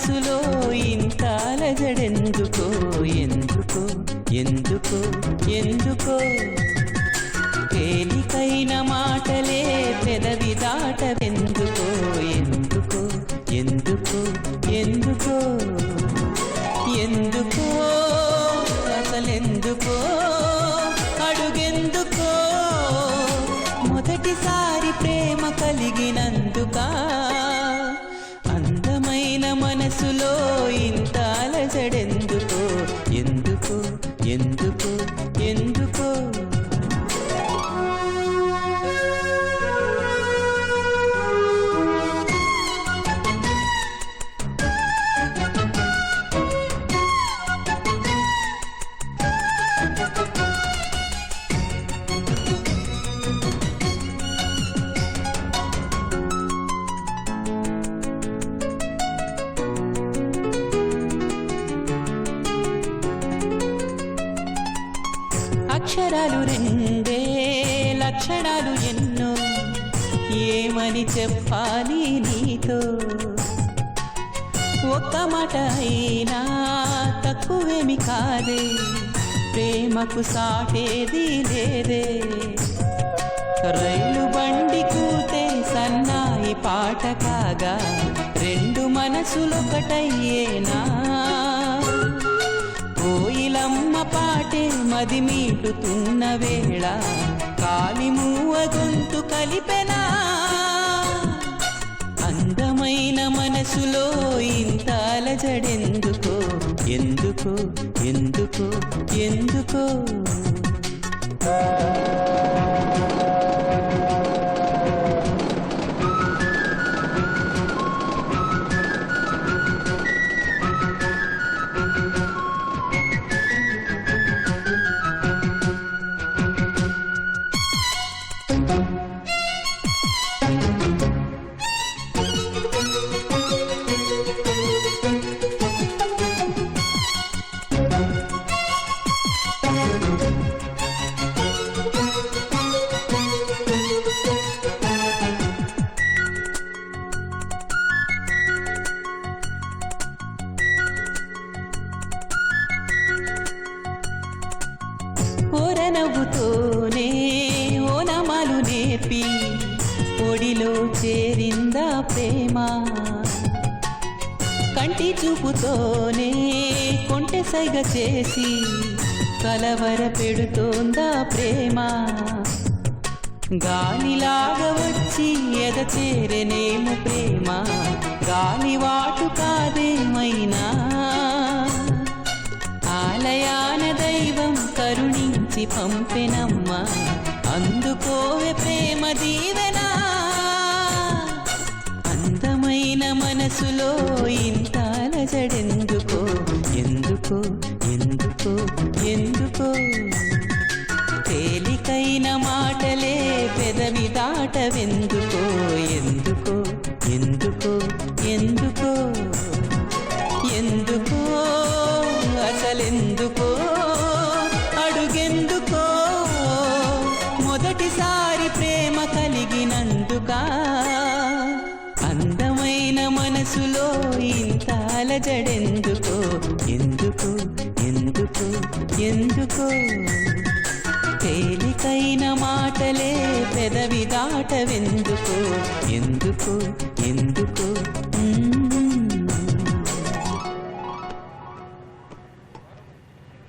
మనసులో ఇంత అలజడెందుకో ఎందుకో ఎందుకో ఎందుకో తేలికైన మాటలే పెదవి దాటవెందుకో ఎందుకో ఎందుకో ఎందుకో ఎందుకో అసలెందుకో అడుగెందుకో మొదటిసారి ప్రేమ కలిగినందుకా అందమైన మనసులో ఇంత అలజడెందుకో ఎందుకో ఎందుకో ఎందుకో అక్షరాలు రెండే లక్షణాలు ఎన్నో ఏమని చెప్పాలి నీతో ఒక్క మాట అయినా తక్కువేమి కాదే ప్రేమకు సాటేది లేదే రైలు బండి కూతే సన్నాయి పాట కాగా రెండు మనసులొకటయ్యేనా కోయిలమ్మ పాటే మది మీటుతున్న వేళ కాలిమూవ గొంతు కలిపెనా అందమైన మనసులో ఇంత అలజడెందుకో ఎందుకో ఎందుకో ఎందుకో ఓరనవ్వుతోనే ఓనమాలు నేర్పి ఒడిలో చేరిందా ప్రేమ కంటి చూపుతోనే కొంటె సైగ చేసి కలవర పెడుతోందా ప్రేమ గాలిలాగా వచ్చి ఎద చేరనేము ప్రేమ గాలివాటు కాదేమైనా ఆలయాన దైవం కరుణించి పంపెనమ్మా అందుకోవే ప్రేమ దీవెనా అందమైన మనసులో ఇంత అలజడెందుకో ఎందుకో ఎందుకో ఎందుకో తేలికైన మాటలే పెదవి దాటవెందుకో ఎందుకో ఎందుకో ఎందుకో ఎందుకో అసలెందుకో అడుగెందుకో మొదటిసారి ప్రేమ కలిగినందుకా అందమైన మనసులో ఇంత అలజడెందుకో ఎందుకో ఎందుకో ఎందుకో తేలికైన మాటలే పెదవి దాటవెందుకో ఎందుకో ఎందుకో